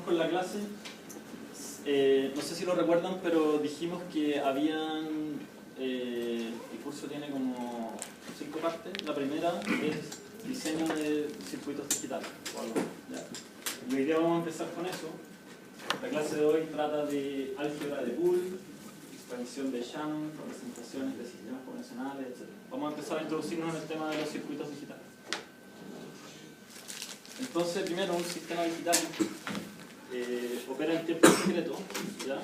con la clase. No sé si lo recuerdan, pero dijimos que habían... el curso tiene como 5 partes. La primera es diseño de circuitos digitales o algo, ¿ya? Y hoy día vamos a empezar con eso. La clase de hoy trata de álgebra de Boole, expansión de Shannon, representaciones de sistemas convencionales, etc. Vamos a empezar a introducirnos en el tema de los circuitos digitales. Entonces, primero, un sistema digital opera en tiempo discreto, ¿ya?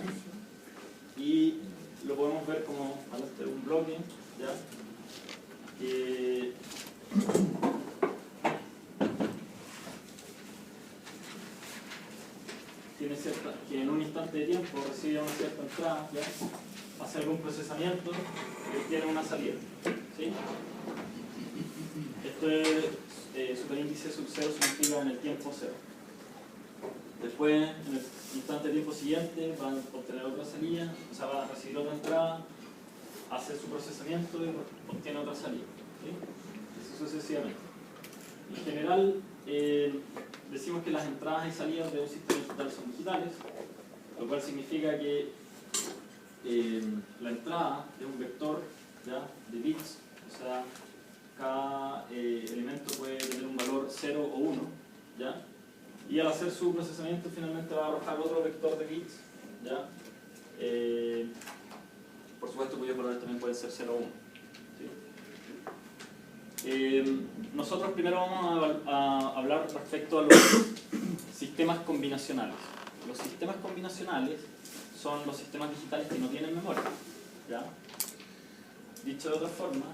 Y lo podemos ver como un bloque, ¿ya? Que en un instante de tiempo recibe una cierta entrada, ¿ya? Hace algún procesamiento y tiene una salida, ¿sí? Esto es superíndice sub 0 significa en el tiempo 0. Después, en el instante de tiempo siguiente, va a obtener otra salida, o sea, va a recibir otra entrada, hace su procesamiento y obtiene otra salida, ¿sí? Eso sucesivamente. En general, decimos que las entradas y salidas de un sistema digital son digitales, lo cual significa que la entrada es un vector, ¿ya?, de bits, o sea, cada elemento puede tener un valor 0 o 1, ¿ya? Y al hacer su procesamiento finalmente va a arrojar otro vector de bits, ¿ya? Por supuesto cuyos valores también pueden ser 0 o 1, ¿sí? Nosotros primero vamos a hablar respecto a los sistemas combinacionales. Los sistemas combinacionales son los sistemas digitales que no tienen memoria, ¿ya? Dicho de otra forma,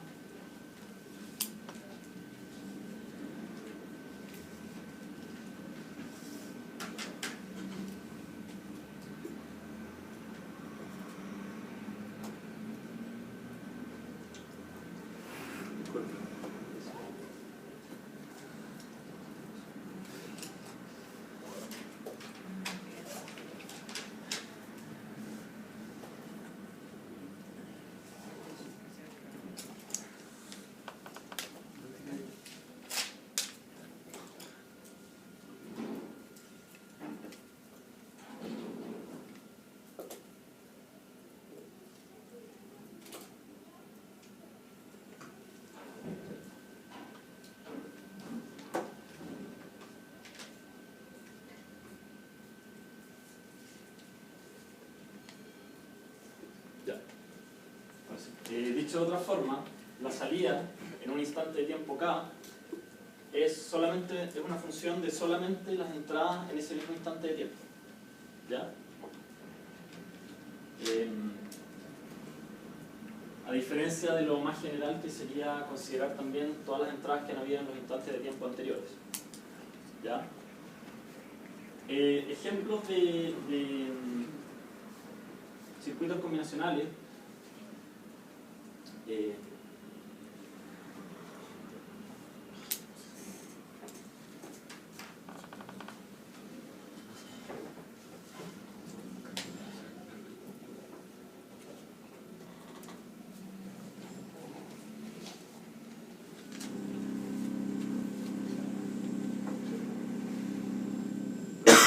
dicho de otra forma, la salida en un instante de tiempo k es una función de solamente las entradas en ese mismo instante de tiempo, ¿ya? A diferencia de lo más general que sería considerar también todas las entradas que han habido en los instantes de tiempo anteriores, ¿ya? Ejemplos de circuitos combinacionales.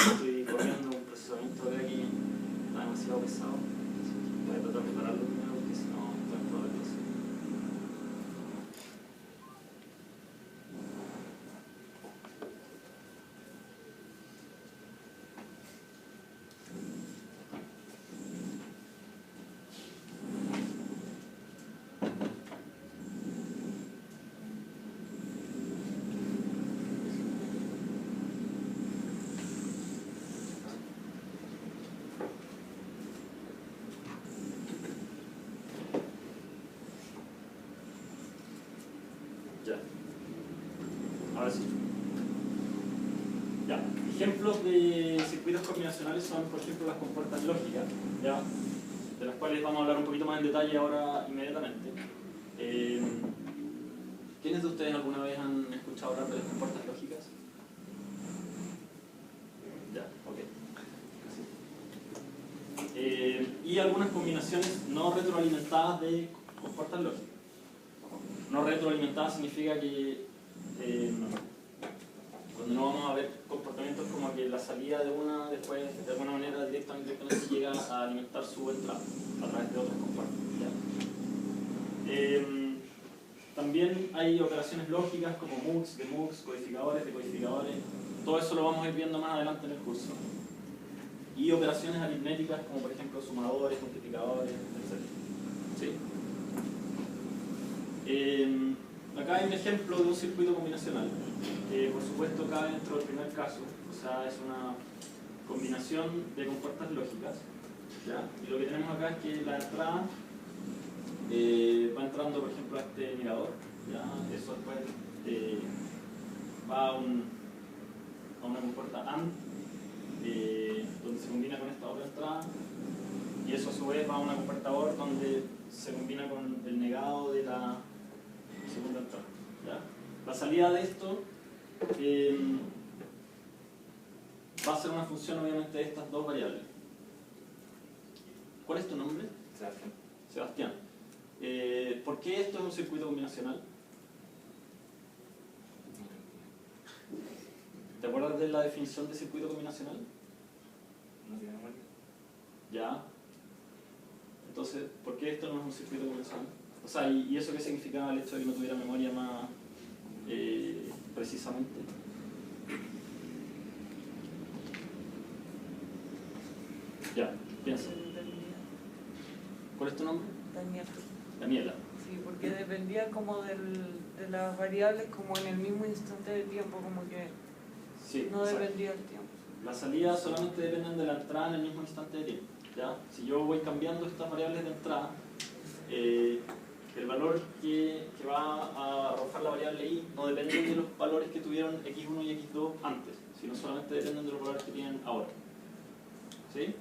Estoy corriendo un procesamiento de aquí, está demasiado pesado. Voy a tratar de pararlo primero porque si no estoy en toda la clase. Ahora sí. Ya. Ejemplos de circuitos combinacionales son, por ejemplo, las compuertas lógicas, ¿ya?, de las cuales vamos a hablar un poquito más en detalle ahora inmediatamente. ¿Quiénes de ustedes alguna vez han escuchado hablar de las compuertas lógicas? Ya, ok. Y algunas combinaciones no retroalimentadas de compuertas lógicas. No retroalimentadas significa que cuando no vamos a ver comportamiento es como que la salida de una después de alguna manera directamente llega a alimentar su entrada a través de otras compuertas. También hay operaciones lógicas como MUX, demux, codificadores, decodificadores. Todo eso lo vamos a ir viendo más adelante en el curso. Y operaciones aritméticas como por ejemplo sumadores, multiplicadores, etc. ¿Sí? Acá hay un ejemplo de un circuito combinacional que por supuesto cabe dentro del primer caso, o sea, es una combinación de compuertas lógicas, ¿ya? Y lo que tenemos acá es que la entrada va entrando por ejemplo a este mirador, ¿ya? Eso después va a una compuerta AND donde se combina con esta otra entrada, y eso a su vez va a una compuerta OR donde se combina con el negado de la segunda entrada, ¿ya? La salida de esto va a ser una función obviamente de estas dos variables. ¿Cuál es tu nombre? Sebastián. Sebastián. ¿Por qué esto es un circuito combinacional? ¿Te acuerdas de la definición de circuito combinacional? No tiene memoria. Ya. Entonces, ¿por qué esto no es un circuito combinacional? O sea, ¿y eso qué significaba el hecho de que no tuviera memoria más precisamente? Ya, piensa. ¿Cuál es tu nombre? Daniela. Daniela. Sí, porque dependía como de las variables como en el mismo instante de tiempo, como que Sí, no exacto. dependía del tiempo. Las salidas solamente dependen de la entrada en el mismo instante de tiempo, ¿ya? Si yo voy cambiando estas variables de entrada, el valor que va a arrojar la variable i no depende de los valores que tuvieron x1 y x2 antes, sino solamente dependen de los valores que tienen ahora. ¿Sí?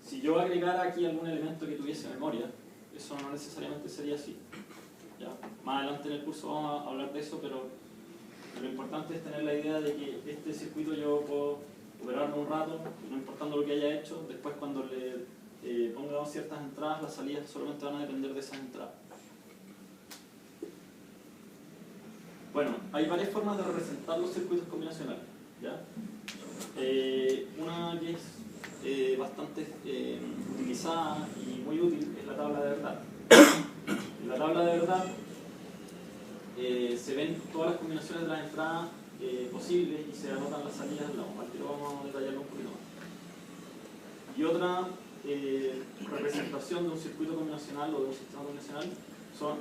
Si yo agregara aquí algún elemento que tuviese memoria, eso no necesariamente sería así, ¿ya? Más adelante en el curso vamos a hablar de eso, pero lo importante es tener la idea de que este circuito yo puedo operarlo un rato, no importando lo que haya hecho. Después cuando le ponga ciertas entradas, las salidas solamente van a depender de esas entradas. Bueno, hay varias formas de representar los circuitos combinacionales, ¿ya? Una que es bastante utilizada y muy útil es la tabla de verdad. En la tabla de verdad se ven todas las combinaciones de las entradas posibles y se anotan las salidas al lado. Aquí lo vamos a detallarlo un poquito más. Y otra representación de un circuito combinacional o de un sistema combinacional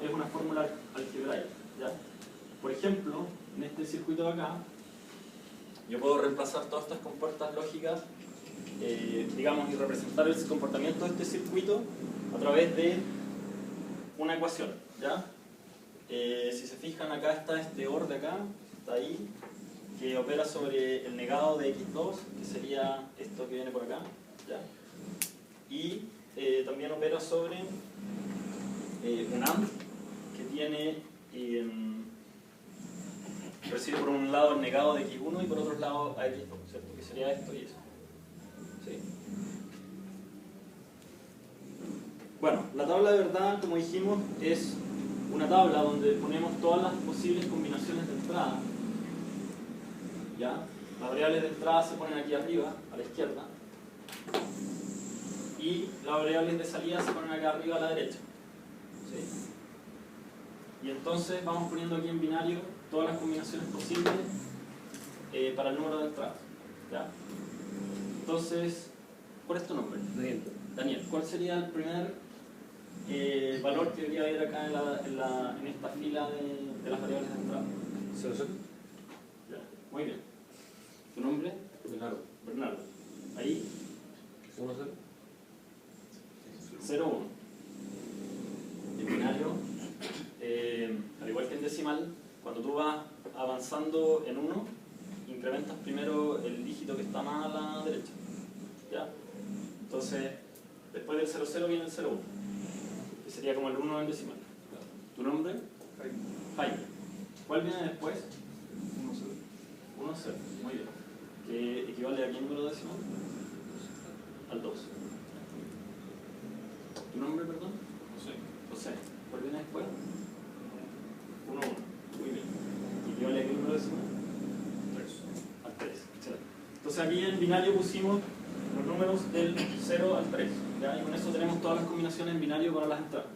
es una fórmula algebraica, ¿ya? Por ejemplo, en este circuito de acá, yo puedo reemplazar todas estas compuertas lógicas, digamos, y representar el comportamiento de este circuito a través de una ecuación, ¿ya? Si se fijan, acá está este OR de acá, está ahí, que opera sobre el negado de x2, que sería esto que viene por acá, ¿ya? Y también opera sobre un AND que tiene recibe por un lado el negado de x1 y por otro lado a x2, ¿cierto? Que sería esto y eso. ¿Sí? Bueno, la tabla de verdad, como dijimos, es una tabla donde ponemos todas las posibles combinaciones de entrada, ¿ya? Las variables de entrada se ponen aquí arriba, a la izquierda, y las variables de salida se ponen acá arriba a la derecha. ¿Sí? Y entonces vamos poniendo aquí en binario todas las combinaciones posibles para el número de entradas, ¿ya? Entonces, ¿cuál es tu nombre? Daniel. Daniel, ¿cuál sería el primer valor que debería haber acá en esta fila de las variables de entrada? 0, 0. Ya, muy bien. ¿Tu nombre? Bernardo. Bernardo. Ahí, 1, 0. 0, 1. En binario, al igual que en decimal, cuando tú vas avanzando en 1, incrementas primero el dígito que está más a la derecha, ¿ya? Entonces, después del 0, 0 viene el 0, 1, que sería como el 1 en decimal. ¿Tu nombre? Jaime. Jaime. ¿Cuál viene después? 1, 0. 1, 0. Muy bien. ¿Que equivale a qué número decimal? Al 2. ¿Tu nombre, perdón? José. José. ¿Cuál viene después? 1, 1. Muy bien. ¿Y qué vale aquí el número decimal? 3. Al 3. Excelente. Entonces aquí en binario pusimos los números del 0 al 3. ¿Ya? Y con eso tenemos todas las combinaciones en binario para las entradas.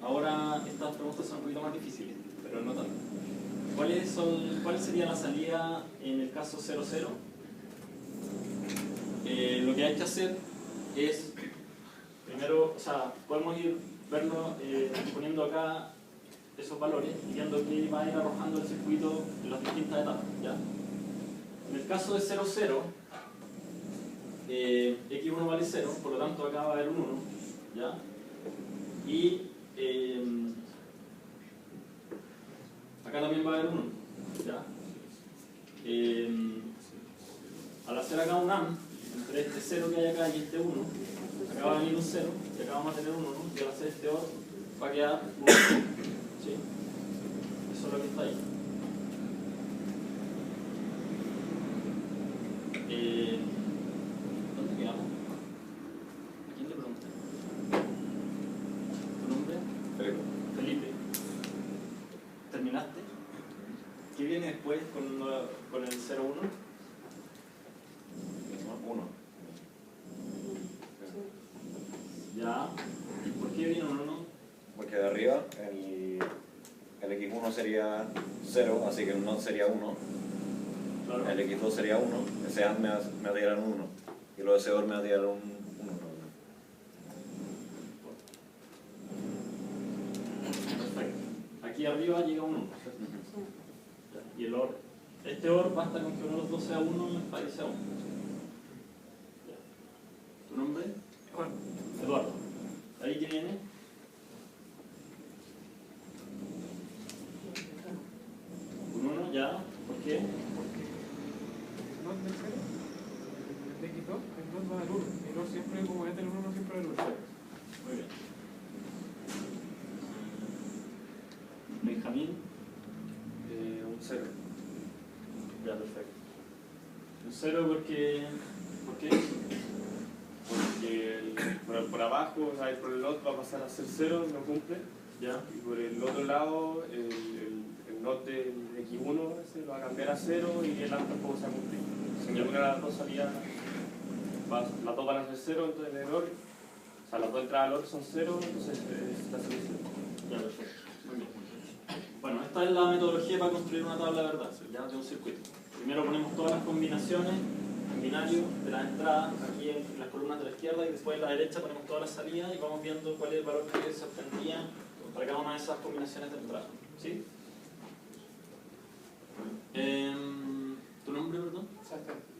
Ahora estas preguntas son un poquito más difíciles, pero no tanto. ¿Cuál sería la salida en el caso 0, 0? Lo que hay que hacer es, primero, o sea, podemos verlo poniendo acá esos valores y viendo que va a ir arrojando el circuito en las distintas etapas, ¿ya? En el caso de 0, 0, x1 vale 0, por lo tanto acá va a haber un 1, ¿ya? Y acá también va a haber un 1, ¿ya? Al hacer acá un AND entre este 0 que hay acá y este 1, acá va a venir un 0 y acá vamos a tener un 1, y al hacer este OR va a quedar un 1, ¿sí? Eso es lo que está ahí. ¿Dónde quedamos? ¿A quién le pregunté? ¿Tu nombre? Felipe. ¿Terminaste? ¿Qué viene después con el 0, 1? 1. Ya. ¿Por qué viene un 1? Porque de arriba el x1 sería 0, así que el not sería 1. Claro. El x2 sería 1, ese AND me va a tirar un 1. Y luego ese OR me va a tirar un 1. Perfecto. Aquí arriba llega un 1. Y el OR. Este OR basta con que uno de los dos sea 1 y el país sea 1. ¿Tu nombre? Eduardo. ¿Ahí qué viene? Un 1, ya. ¿Por qué? No del 0, de x2, el 2 va al 1. El 1 siempre, como voy a tener 1, siempre va al 1. Muy bien. Benjamín. Un 0. Ya, perfecto. Un 0 porque... ¿Por qué? Porque por abajo, o sea, por el lot va a pasar a ser 0, no cumple. Ya. Y por el otro lado, el not del x1 ese lo va a cambiar a 0 y el AND tampoco se va a cumplir. Si ninguna de las dos salidas, las dos van a ser 0, entonces el error, o sea, las dos entradas al OR son 0, entonces es la solución. Ya, perfecto. Muy bien. Bueno, esta es la metodología para construir una tabla de verdad, ya de un circuito. Primero ponemos todas las combinaciones en binario de las entradas aquí en las columnas de la izquierda y después en la derecha ponemos todas las salidas y vamos viendo cuál es el valor que se obtendría para cada una de esas combinaciones de entrada. ¿Sí? ¿Tu nombre, perdón?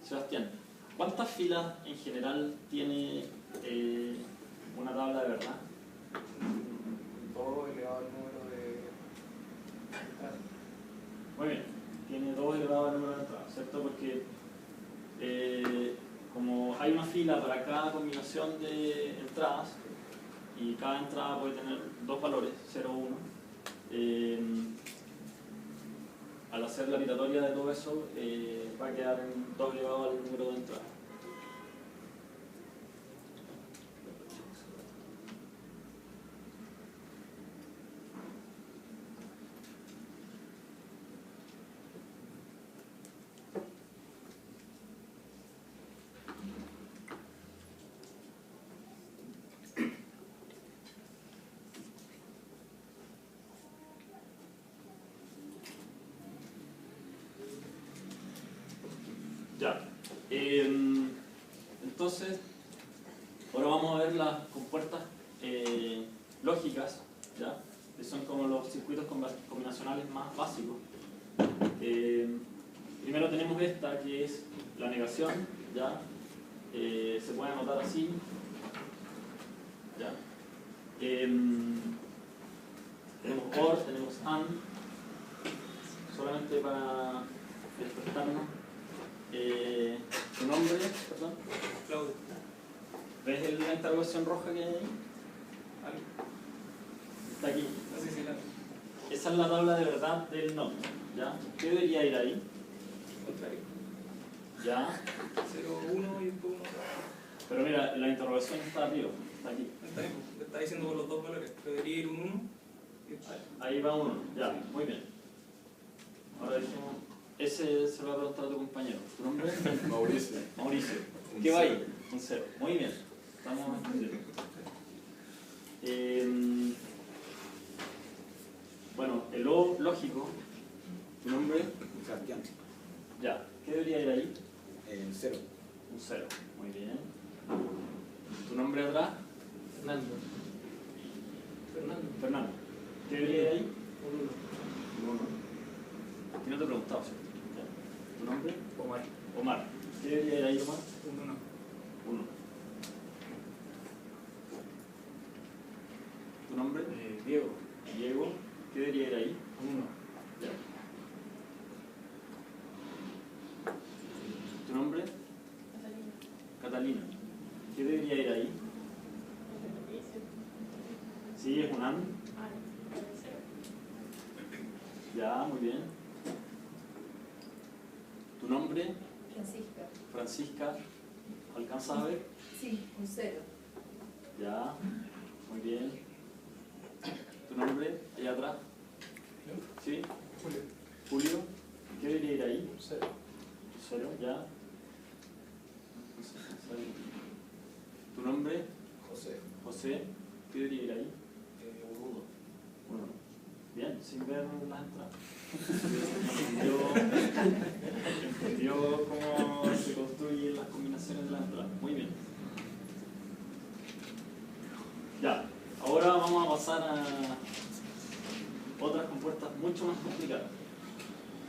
Sebastián. ¿Cuántas filas en general tiene una tabla de verdad? 2 elevado al número de entradas. Muy bien, tiene 2 elevado al número de entradas, ¿cierto? Porque como hay una fila para cada combinación de entradas y cada entrada puede tener dos valores, 0 o 1, al hacer la iteratoria de todo eso va a quedar en 2 elevado al número de entradas. Ya. Entonces, ahora vamos a ver las compuertas lógicas, ¿ya? Que son como los circuitos combinacionales más básicos. Primero tenemos esta, que es la negación, ¿ya? Se puede anotar así, ¿ya? Tenemos OR, tenemos AND, solamente para despertarnos. ¿Tu nombre? Perdón. Claudio. ¿Ves la interrogación roja que hay ahí? Está aquí. Así sí, la Esa es la tabla de verdad del NOT, ¿ya? ¿Qué debería ir ahí? contrario. ¿Ya? 0, 1 y 1. Pero mira, la interrogación está arriba, está aquí. Está bien, te está diciendo por los dos valores. Debería ir un 1. Ahí va uno, ya, muy bien. Ahora dijimos, ese se lo va a preguntar a tu compañero. ¿Tu nombre? Mauricio. Mauricio. ¿Qué va ahí? Un 0. Muy bien, estamos entendiendo. Bueno, el O lógico, ¿tu nombre? Sebastián. Ya, ¿qué debería ir ahí? El 0. Un 0, muy bien. ¿Tu nombre atrás? Fernando. Fernando. ¿Qué debería ir ahí? Un 1. Un 1. Aquí no te he preguntado, ¿cierto? Ya. ¿Tu nombre? Omar. Omar. ¿Qué debería ir ahí, Omar? Un 1. 1. ¿Tu nombre? Diego. Diego. ¿Qué debería ir ahí? Un 1. Ya. ¿Tu nombre? Catalina. ¿Qué debería ir ahí? Sí, es un AN. Ya, muy bien. ¿Tu nombre? Francisca. Francisca. ¿Alcanzas a ver? Sí, un 0. Ya, muy bien. ¿Tu nombre? Allá atrás. ¿Sí? Julio. Julio. ¿Qué debería ir ahí? 0. 0, ya. ¿Tu nombre? José. José. ¿Qué debería ir ahí? Un 1. 1. Bien, sin ver las entradas. Entendió cómo se construyen las combinaciones de las entradas. Muy bien. Ya, ahora vamos a pasar a otras compuertas mucho más complicadas.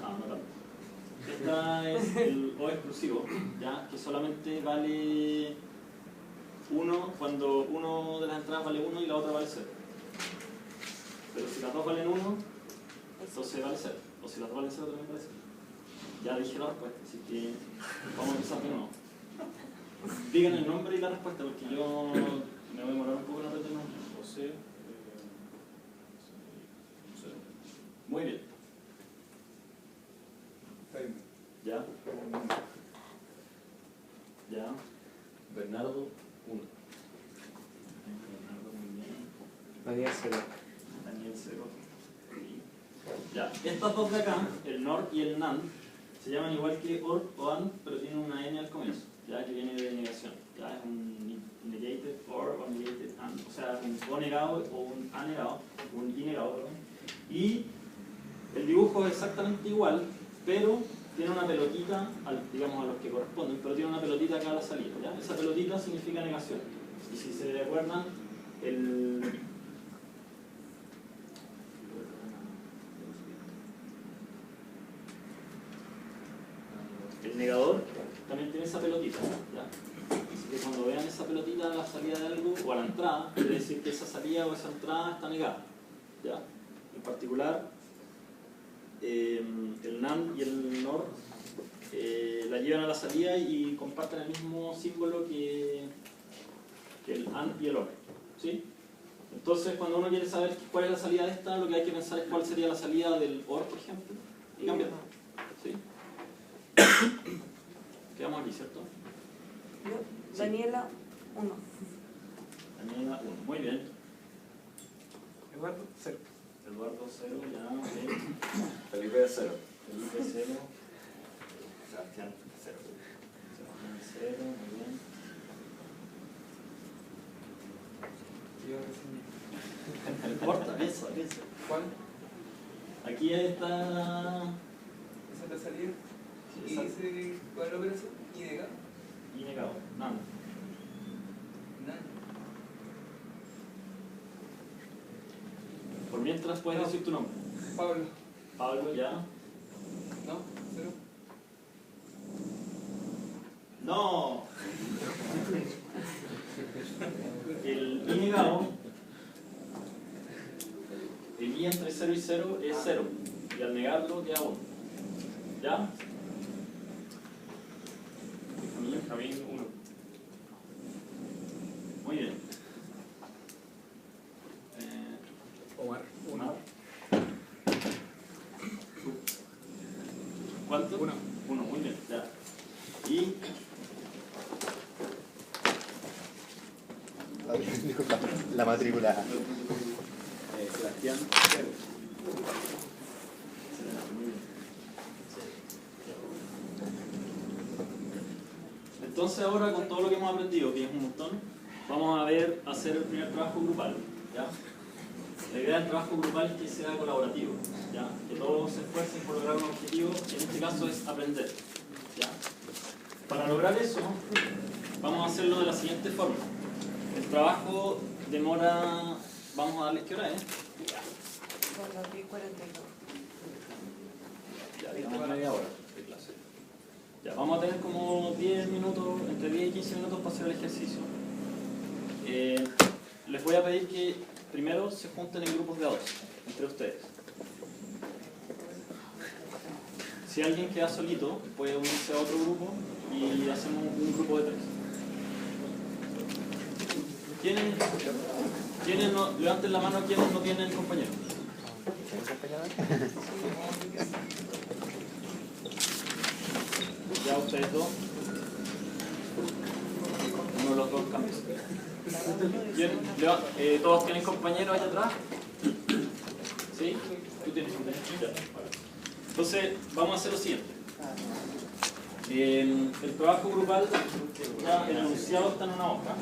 No tanto. Esta es el O exclusivo, ¿ya? Que solamente vale 1 cuando uno de las entradas vale 1 y la otra vale 0. Pero si las dos valen 1, entonces vale 0. O si las dos valen 0 también vale 0. Ya dije la respuesta, así que vamos a empezar de nuevo. Digan el nombre y la respuesta porque yo me voy a demorar un poco en aprender el nombre. José. 0. Muy bien. Jaime. Ya. Ya. Bernardo 1. Bernardo, muy bien. Daniel 0. Daniel 0. Ya, estas dos de acá, el NOR y el NAND, se llaman igual que OR o AND, pero tienen una N al comienzo, ya que viene de negación. Ya es un negated OR o negated AND, o sea, un O negado o un A negado, un I negado, perdón. Y el dibujo es exactamente igual, pero tiene una pelotita, digamos a los que corresponden, pero tiene una pelotita acá a la salida. ¿Ya? Esa pelotita significa negación. Y si se recuerdan, el negador también tiene esa pelotita. ¿Ya? Así que cuando vean esa pelotita a la salida de algo o a la entrada, quiere decir que esa salida o esa entrada está negada. ¿Ya? En particular, el NAND y el NOR la llevan a la salida y comparten el mismo símbolo que el AND y el OR. ¿Sí? Entonces, cuando uno quiere saber cuál es la salida de esta, lo que hay que pensar es cuál sería la salida del OR, por ejemplo, y cambiarlo. ¿Sí? Quedamos aquí, ¿cierto? Yo, Daniela 1. Daniela 1. Muy bien. Eduardo 0. Eduardo 0, ya, ok. Felipe 0. Felipe 0. Sebastián 0. Sebastián 0, muy bien. Yo recién. No importa, piensa. ¿Cuál? Aquí está. Esa es la salida. Sí, Y dice, ¿cuál es la operación? Y negado. Y negado, nada. Nada. Por mientras puedes decir tu nombre. Pablo. Pablo, ya. ¿No? 0. ¡No! El I negado, el I entre 0 y 0 es 0. Y al negarlo queda 1. ¿Ya? Benjamín 1. Muy bien. Omar. Omar. ¿Cuánto? 1. 1, muy bien, ya. Y La matrícula. Sebastián, 0. Entonces ahora con todo lo que hemos aprendido, que es un montón, vamos a ver hacer el primer trabajo grupal, ¿ya? La idea del trabajo grupal es que sea colaborativo, ¿ya? Que todos se esfuercen por lograr un objetivo, que en este caso es aprender, ¿ya? Para lograr eso, vamos a hacerlo de la siguiente forma. El trabajo demora, vamos a darles qué hora es. Son las 10:42. Ya, digamos media hora de clase. Ya, vamos a tener como 10 minutos, entre 10 y 15 minutos para hacer el ejercicio. Les voy a pedir que primero se junten en grupos de 2, entre ustedes. Si alguien queda solito, puede unirse a otro grupo y hacemos un grupo de 3. ¿Quiénes no, levanten la mano quienes no tienen compañero? Ya ustedes dos. Uno de los dos cambios. ¿Todos tienen compañeros allá atrás? ¿Sí? ¿Tú tienes compañeros? Ya. Entonces, vamos a hacer lo siguiente. El trabajo grupal, ya el enunciado está en una hoja.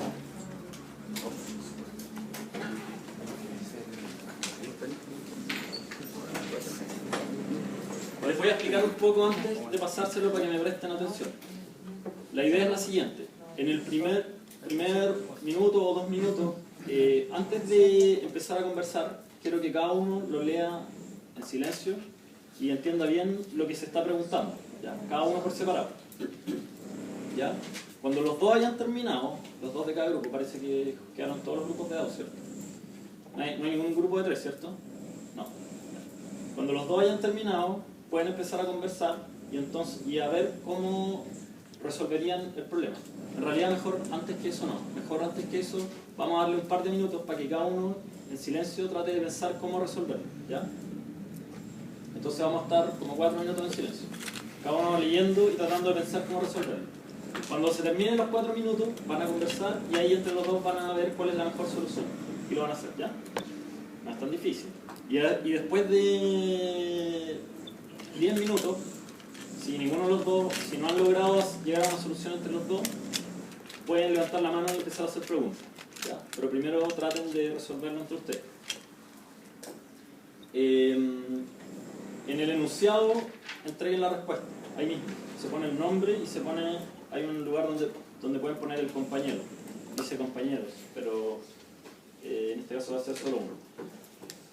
Les voy a explicar un poco antes de pasárselo para que me presten atención. La idea es la siguiente. En el primer minuto o 2 minutos, antes de empezar a conversar, quiero que cada uno lo lea en silencio y entienda bien lo que se está preguntando. ¿Ya? Cada uno por separado. ¿Ya? Cuando los dos hayan terminado, los dos de cada grupo, parece que quedaron todos los grupos de 2, ¿cierto? No hay ningún grupo de 3, ¿cierto? No. Cuando los dos hayan terminado, pueden empezar a conversar y a ver cómo resolverían el problema. En realidad mejor antes que eso no. Mejor antes que eso vamos a darle un par de minutos para que cada uno en silencio trate de pensar cómo resolverlo. ¿Ya? Entonces vamos a estar como 4 minutos en silencio. Cada uno leyendo y tratando de pensar cómo resolverlo. Cuando se terminen los 4 minutos van a conversar y ahí entre los dos van a ver cuál es la mejor solución. Y lo van a hacer, ¿ya? No es tan difícil. Y después de 10 minutos, si ninguno de los dos, si no han logrado llegar a una solución entre los dos, pueden levantar la mano y empezar a hacer preguntas, ¿ya? Pero primero traten de resolverlo entre ustedes. En el enunciado entreguen la respuesta, ahí mismo. Se pone el nombre y se pone, hay un lugar donde pueden poner el compañero. Dice compañeros, pero en este caso va a ser solo uno.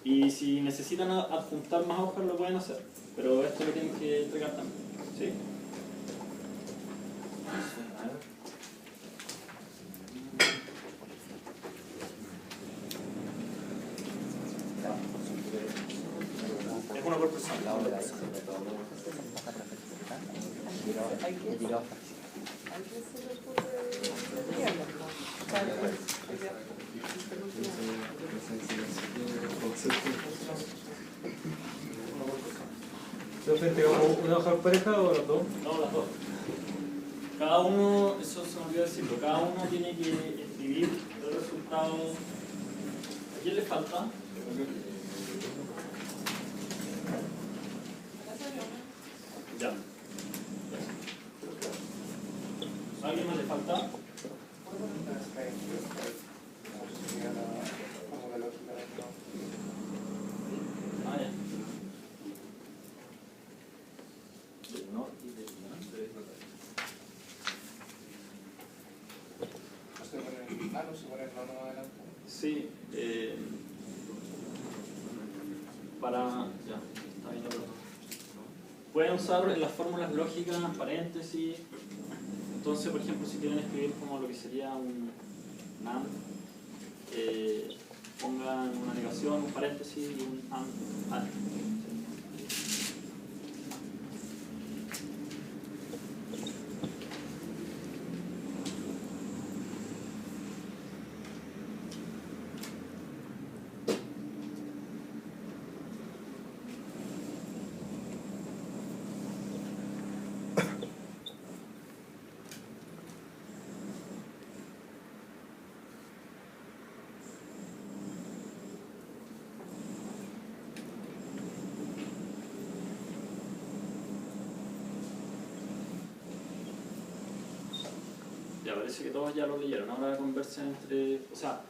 Y si necesitan adjuntar más hojas lo pueden hacer, pero esto lo tienen que entregar también. ¿Sí? Es uno por persona. Hay que se le ocurre guiarlo, Entonces, ¿tenemos una hoja pareja o las dos? No, las dos. Cada uno, eso se me olvidó decirlo, cada uno tiene que escribir el resultado. ¿A quién le falta? Ya. ¿A alguien más le falta? Ah, ya. Del norte y del norte. Sí, para... ya, está bien. Pueden usar en las fórmulas lógicas paréntesis. Entonces, por ejemplo, si quieren escribir como lo que sería un NAND, pongan una negación, un paréntesis y un AND. Ya parece que todos ya lo leyeron. Ahora conversen entre... O sea,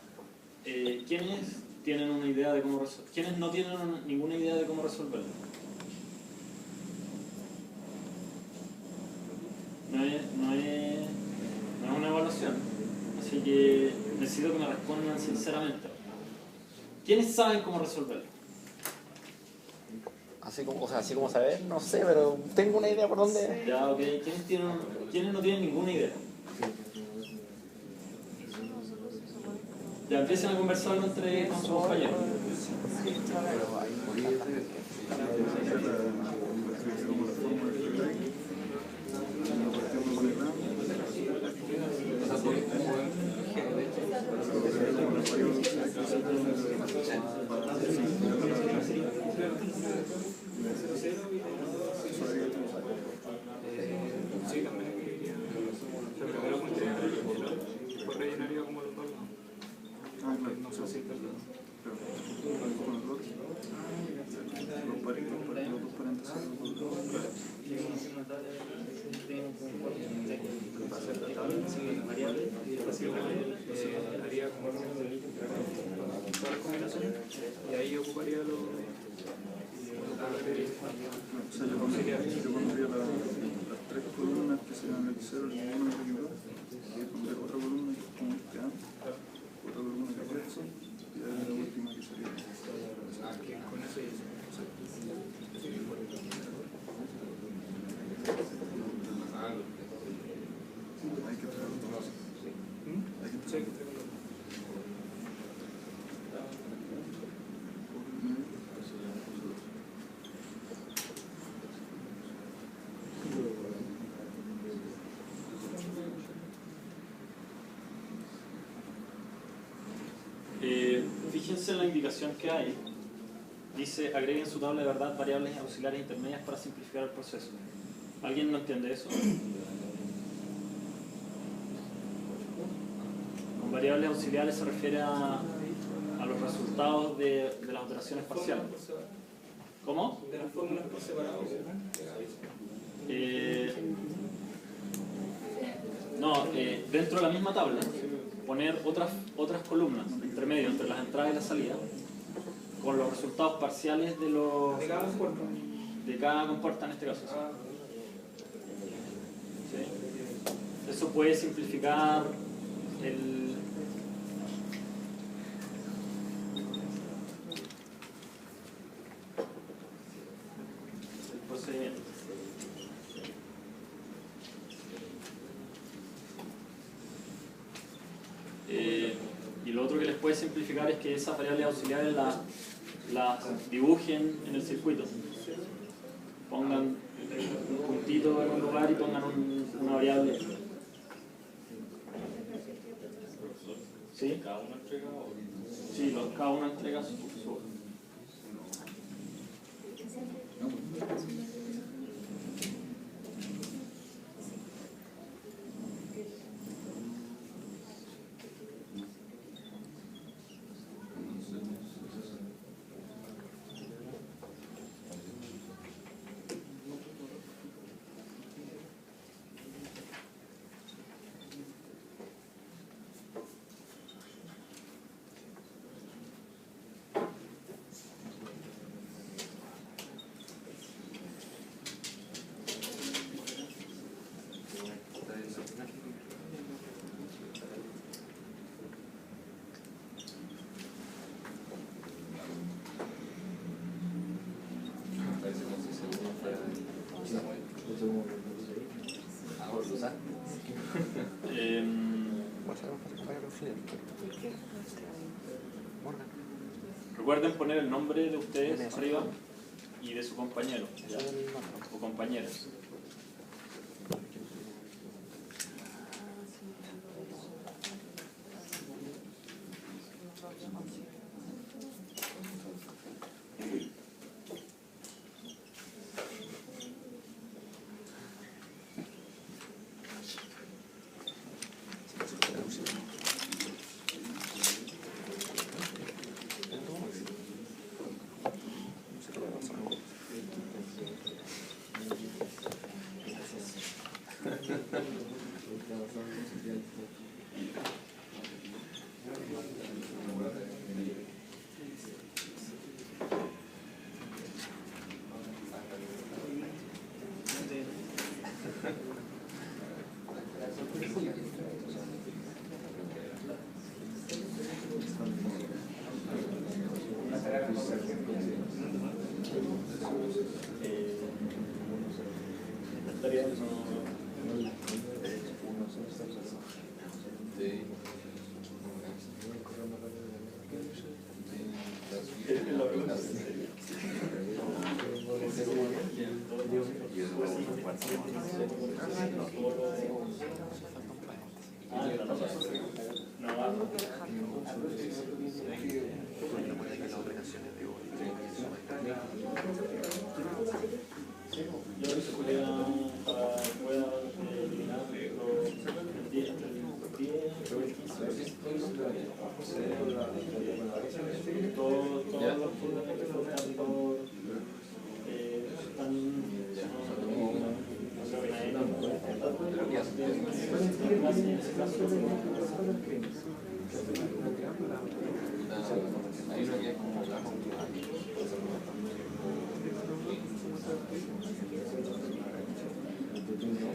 ¿quiénes tienen una idea de cómo resolverlo? ¿Quiénes no tienen ninguna idea de cómo resolverlo? No es una evaluación. Así que necesito que me respondan sinceramente. ¿Quiénes saben cómo resolverlo? Así como, o sea, así como saber, no sé, pero tengo una idea por dónde. Ya, ok. ¿Quiénes no tienen ninguna idea? Ya empiecen a conversarlo entre con sus compañeros. Sí, también escribiría. Pero primero pondría el error, después rellenaría como los dos lados. No sé si es verdad. Haría como todas las combinaciones y ahí ocuparía los o sea, yo pondría las tres columnas que serían el X0, el X1 y el X2, y pondría otra columna que es como un plan, otra columna que es esto, y ahí la última que sería. con eso y eso. Hay que traerlo todo. Hay que traerlo todo. Fíjense en la indicación que hay. Dice, agreguen en su tabla de verdad variables auxiliares intermedias para simplificar el proceso. ¿Alguien no entiende eso? Con variables auxiliares se refiere a los resultados de las operaciones parciales. ¿Cómo? De las fórmulas por separado. No, dentro de la misma tabla, poner otras columnas entre medio, entre las entradas y las salidas, con los resultados parciales de cada compuerta en este caso. ¿Sí? Eso puede simplificar el procedimiento. Y lo otro que les puede simplificar es que esas variables auxiliares las dibujen en el circuito. Pongan un puntito en un lugar y pongan una variable. ¿Sí? Cada uno entrega. Sí, cada uno entrega su. Recuerden poner el nombre de ustedes arriba y de su compañero, ¿ya? O compañeras. Estas tareas no... Yo hice cualidad para que pueda eliminar el 10, todos los problemas que faltan por están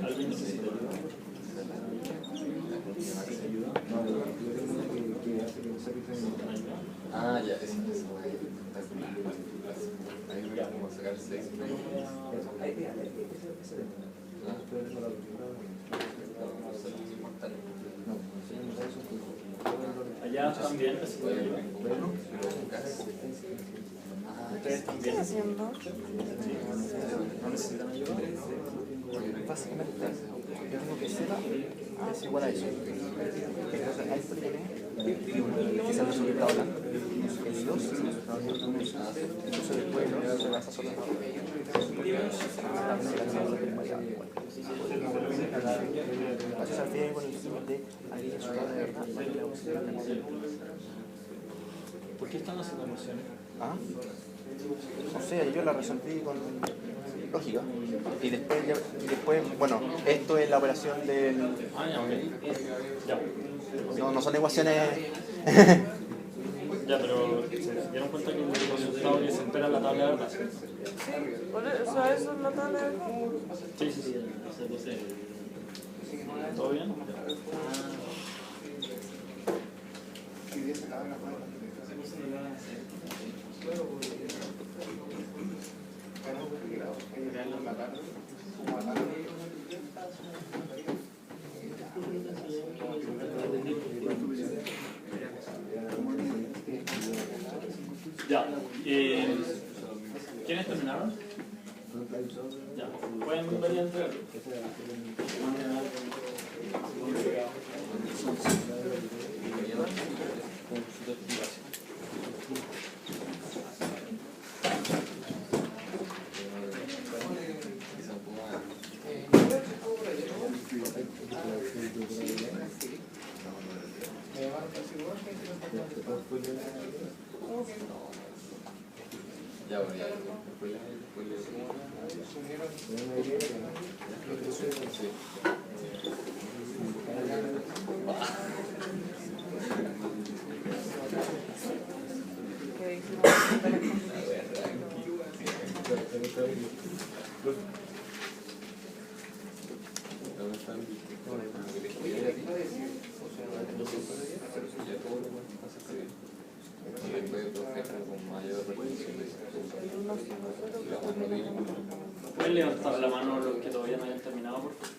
¿Alguien necesita ayuda? Ah, ya, eso. Ahí me voy a sacar 6. Allá también necesitan ayuda. ¿Ustedes también? haciendo? ¿No necesitan ayuda? Básicamente, yo tengo que Z es igual a eso. Entonces, ahí pone que se ha resultado blanco. El 2 es el resultado blanco. Entonces, después se basa solo en Así se refiere con el símbolo de alguien resultado de verdad. ¿Por qué están haciendo emociones? ¿Ah? O sea, yo la resolví con lógica. Y después, bueno, esto es la operación del... Ah, ya, ok. Ya. No son ecuaciones... Ya, pero se dieron cuenta que el resultado que se espera en la tabla de verdad. Por eso, eso es la tabla de verdad. Sí, eso lo sé. ¿Todo bien? Ya. ¿Quiénes terminaron? Ya. Pueden venir a entregarlo. Ya, bueno, ya. Que hicimos ¿Pueden levantar la mano los que todavía no hayan terminado, por favor?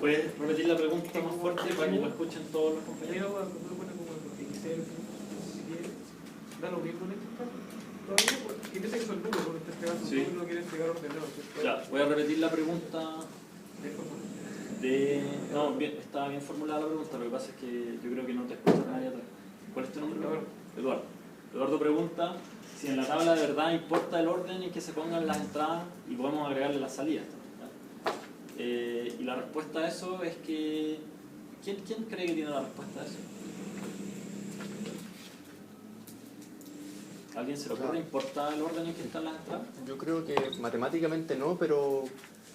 ¿Puedes repetir la pregunta más fuerte para que lo escuchen todos los compañeros? Da lo mismo en este caso. Todavía, porque piensa que son números, porque este caso Sí. no quiere entregar ordenado. Ya, voy a repetir la pregunta de... No, bien, estaba bien formulada la pregunta, lo que pasa es que yo creo que no te escuchas nadie atrás. ¿Cuál es tu nombre? Eduardo. Eduardo pregunta si en la tabla de verdad importa el orden en que se pongan las entradas y podemos agregarle las salidas. Y la respuesta a eso es que... ¿Quién cree que tiene la respuesta a eso? ¿Alguien se le ocurre? ¿Importa el orden en que están las entradas? Yo creo que matemáticamente no, pero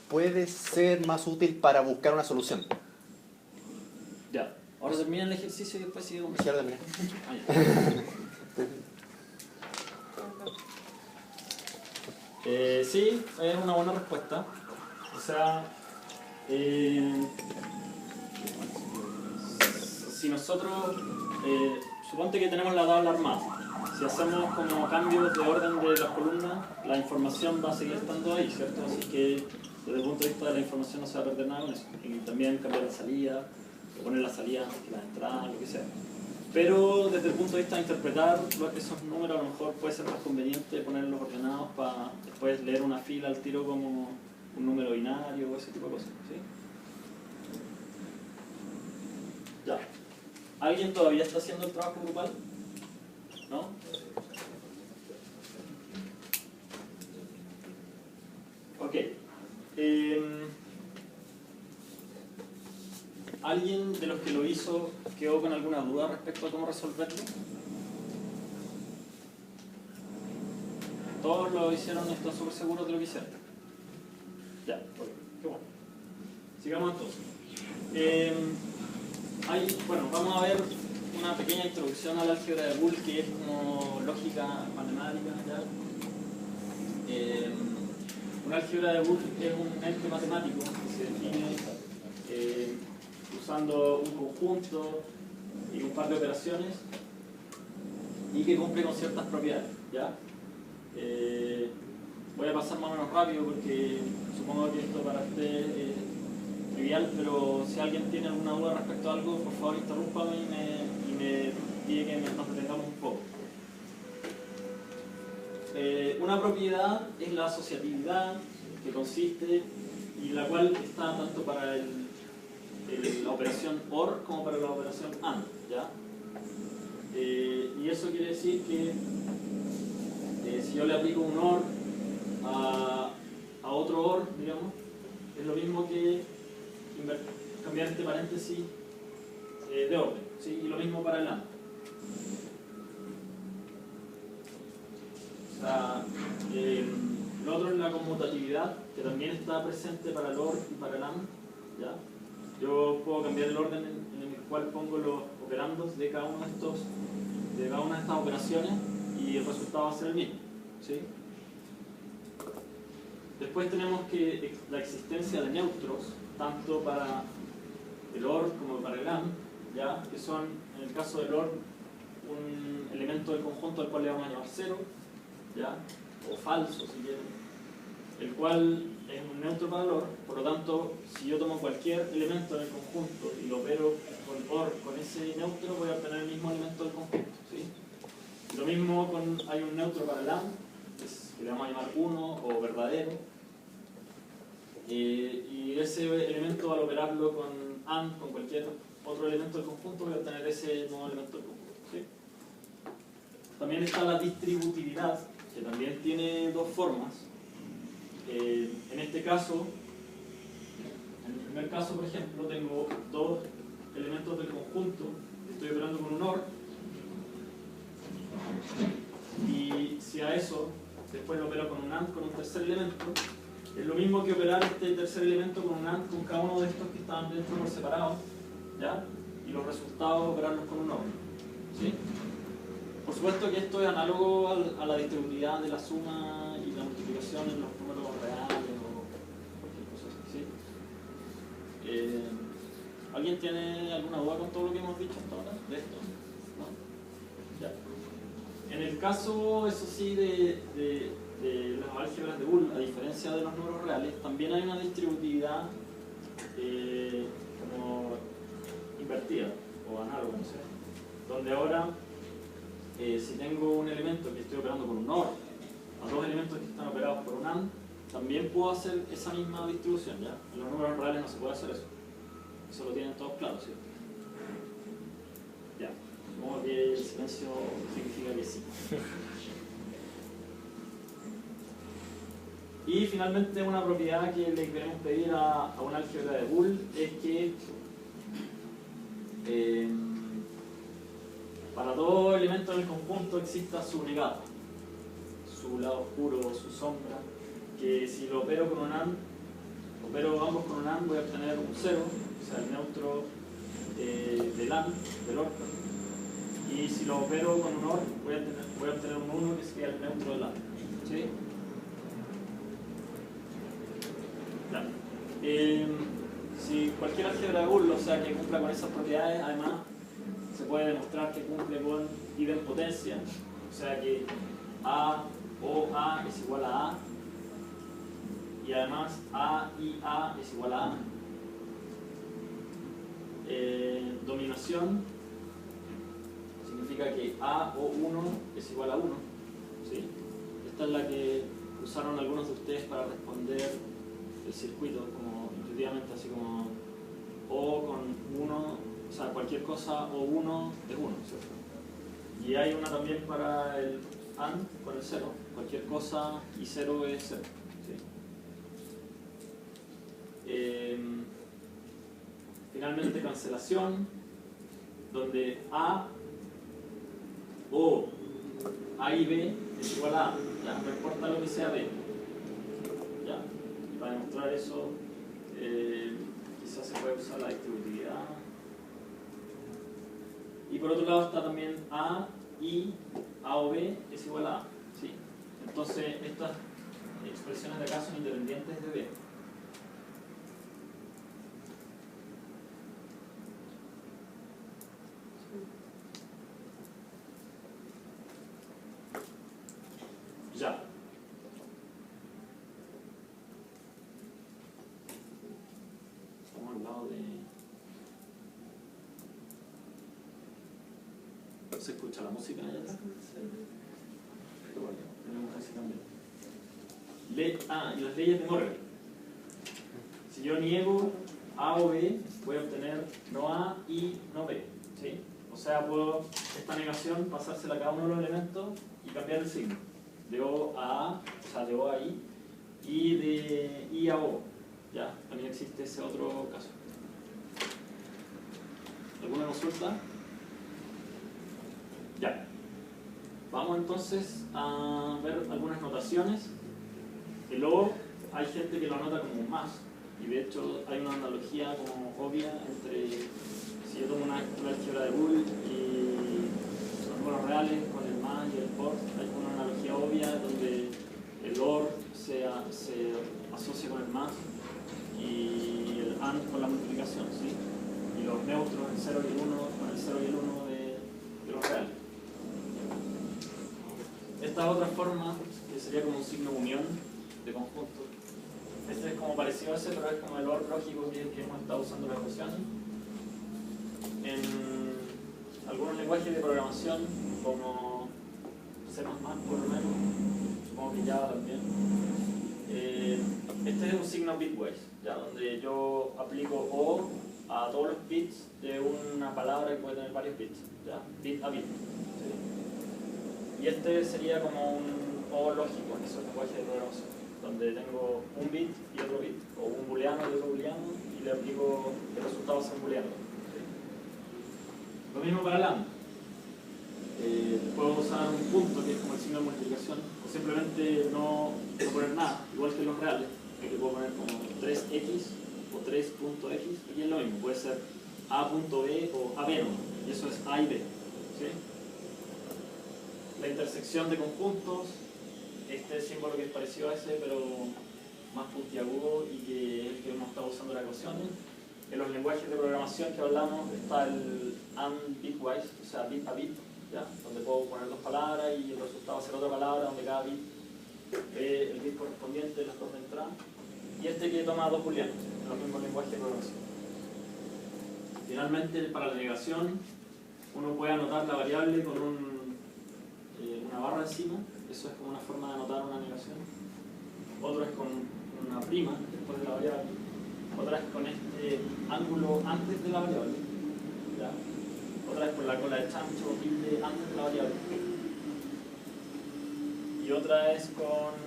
puede ser más útil para buscar una solución. Ya, ahora termina el ejercicio y después sigue Sí, ahora terminé. Sí, es una buena respuesta. O sea, si nosotros, suponte que tenemos la tabla armada, si hacemos como cambios de orden de las columnas, la información va a seguir estando ahí, ¿cierto? Así que desde el punto de vista de la información no se va a perder nada con eso. Y también cambiar la salida, o poner la salida antes que la entrada, lo que sea. Pero desde el punto de vista de interpretar esos números, a lo mejor puede ser más conveniente ponerlos ordenados para después leer una fila al tiro como un número binario o ese tipo de cosas, ¿sí? Ya. ¿Alguien todavía está haciendo el trabajo grupal? ¿No? Ok. ¿Alguien de los que lo hizo quedó con alguna duda respecto a cómo resolverlo? ¿Todos lo hicieron y están súper seguros de lo que hicieron? Ya, ok, qué bueno. Sigamos entonces. Bueno, vamos a ver una pequeña introducción al álgebra de Boole, que es como lógica matemática, ¿ya? Un álgebra de Boole es un ente matemático que se define usando un conjunto y un par de operaciones y que cumple con ciertas propiedades, ¿ya? Voy a pasar más o menos rápido porque supongo que esto para usted es trivial, pero si alguien tiene alguna duda respecto a algo, por favor interrúmpame y me pide que nos detengamos un poco. Una propiedad es la asociatividad, que consiste y la cual está tanto para la operación OR como para la operación AND, ¿ya? Y eso quiere decir que si yo le aplico un OR a otro OR, digamos, es lo mismo que cambiar este paréntesis de orden, ¿sí? Y lo mismo para el AND. O sea, lo otro es la conmutatividad, que también está presente para el OR y para el AND, ¿ya? Yo puedo cambiar el orden en el cual pongo los operandos de cada una de estas operaciones y el resultado va a ser el mismo, ¿sí? Después tenemos que la existencia de neutros, tanto para el OR como para el AND, ¿ya? Que son, en el caso del OR, un elemento del conjunto al cual le vamos a llamar 0, ¿ya? O falso, si quieren, el cual es un neutro para el OR. Por lo tanto, si yo tomo cualquier elemento del conjunto y lo opero con OR con ese neutro, voy a obtener el mismo elemento del conjunto, ¿sí? Y lo mismo hay un neutro para el AND, que le vamos a llamar 1 o verdadero, y ese elemento al operarlo con AND, con cualquier otro elemento del conjunto, voy a obtener ese nuevo elemento del conjunto, ¿sí? También está la distributividad, que también tiene dos formas. En este caso, en el primer caso, por ejemplo, tengo dos elementos del conjunto, estoy operando con un OR, y si a eso después lo opero con un AND con un tercer elemento, es lo mismo que operar este tercer elemento con un AND con cada uno de estos que estaban dentro por separado, ¿ya? Y los resultados operarlos con un OR, ¿sí? Por supuesto que esto es análogo a la distributividad de la suma y la multiplicación en los números reales o cualquier cosa así, ¿sí? ¿Alguien tiene alguna duda con todo lo que hemos dicho hasta ahora de esto? ¿No? Ya. En el caso, eso sí, de las álgebras de Boole, a diferencia de los números reales, también hay una distributividad como invertida o análoga, no sé, donde ahora si tengo un elemento que estoy operando con un OR a dos elementos que están operados por un AND, también puedo hacer esa misma distribución, ¿ya? En los números reales no se puede hacer eso. Eso lo tienen todos claros, ¿cierto? Ya, supongo que el silencio significa que sí. Y finalmente una propiedad que le queremos pedir a un álgebra de Boole es que para todo elemento del conjunto exista su negado, su lado oscuro, su sombra, que si lo opero con un AND opero ambos con un AND voy a obtener un 0, o sea el neutro del AND, del OR. Y si lo opero con un OR voy a obtener un 1 que sería el neutro del AND. ¿Sí? Claro. Si cualquier álgebra de Boole, o sea que cumpla con esas propiedades, además se puede demostrar que cumple con idempotencia, o sea que A o A es igual a A, y además A y A es igual a A. Dominación significa que A o 1 es igual a 1. ¿Sí? Esta es la que usaron algunos de ustedes para responder el circuito, como intuitivamente, así como O con 1, o sea, cualquier cosa o 1 es 1, ¿cierto? Y hay una también para el AND con el 0, cualquier cosa y 0 es 0. ¿Sí? Finalmente, cancelación, donde A o A y B es igual a A, ¿ya? No importa lo que sea B. ¿Ya? Y para demostrar eso, quizás se puede usar la distributividad. Y por otro lado está también A y A o B es igual a A. ¿Sí? Entonces estas expresiones de acá son independientes de B. Ya. Estamos al lado de... ¿Se escucha la música allá atrás? Pero bueno, tenemos casi también. Y las leyes de Morgan. Si yo niego A o B, voy a obtener no A y no B. ¿Sí? O sea, puedo esta negación pasársela a cada uno de los elementos y cambiar el signo. De O a A, o sea, de O a I, y de I a O. ¿Ya? También existe ese otro caso. ¿Alguna consulta? Ya. Vamos entonces a ver algunas notaciones. El O, hay gente que lo anota como un más, y de hecho hay una analogía como obvia entre, si yo tomo una álgebra de Boole y los números reales con el más y el por, hay una analogía obvia donde el OR se asocia con el más y el AND con la multiplicación, ¿sí? Y los neutros, el 0 y el 1, con el 0 y el 1 de los reales. Esta otra forma, que sería como un signo unión de conjunto. Este es como parecido a ese, pero es como el OR lógico que hemos estado usando en la ecuación. En algunos lenguajes de programación, como C++ por lo menos, supongo que Java también, este es un signo bitwise, ¿ya? Donde yo aplico O a todos los bits de una palabra que puede tener varios bits, ¿ya? Bit a bit. ¿Sí? Y este sería como un O lógico en esos lenguajes de programación, donde tengo un bit y otro bit, o un booleano y otro booleano, y le aplico el resultado en booleano. ¿Sí? Lo mismo para el AND. Puedo usar un punto que es como el signo de multiplicación, o simplemente no poner nada, igual que los reales, que puedo poner como 3x o 3.x, aquí es lo mismo, puede ser a.b o ab, y eso es a y b. ¿Sí? La intersección de conjuntos, este símbolo que es parecido a ese, pero más puntiagudo y que es el que hemos estado usando en las ecuaciones. En los lenguajes de programación que hablamos está el AND bitwise, o sea, bit a bit, ¿ya? Donde puedo poner dos palabras y el resultado va a ser otra palabra, donde cada bit ve el bit correspondiente de las dos de entrada. Y este que toma dos booleanos, en los mismos lenguajes de programación. Finalmente, para la negación, uno puede anotar la variable con una barra encima, eso es como una forma de anotar una negación. Otro es con una prima después de la variable. Otra es con este ángulo antes de la variable. ¿Ya? Otra es con la cola de chancho tilde antes de la variable. Y otra es con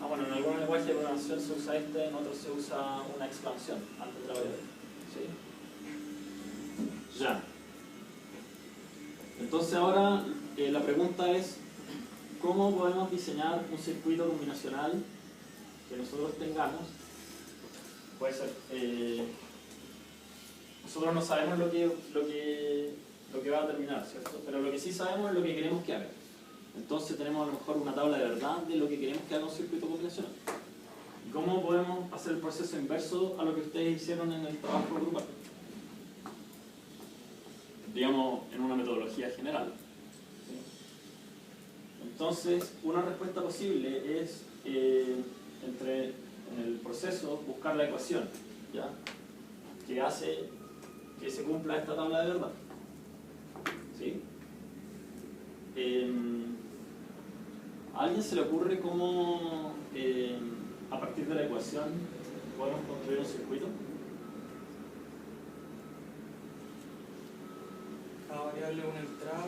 bueno, en algunos lenguajes de programación se usa este, en otros se usa una expansión antes de la variable. ¿Sí? Ya. Entonces ahora la pregunta es, ¿cómo podemos diseñar un circuito combinacional que nosotros tengamos puede ser. Nosotros no sabemos lo que va a terminar, ¿cierto? Pero lo que sí sabemos es lo que queremos que haga. Entonces tenemos a lo mejor una tabla de verdad de lo que queremos que haga un circuito combinacional. ¿Y cómo podemos hacer el proceso inverso a lo que ustedes hicieron en el trabajo grupal? Digamos, en una metodología general. ¿Sí? Entonces, una respuesta posible es, en el proceso, buscar la ecuación, ¿ya? Que hace que se cumpla esta tabla de verdad. ¿Sí? ¿A alguien se le ocurre cómo, a partir de la ecuación, podemos construir un circuito? Cada variable es una entrada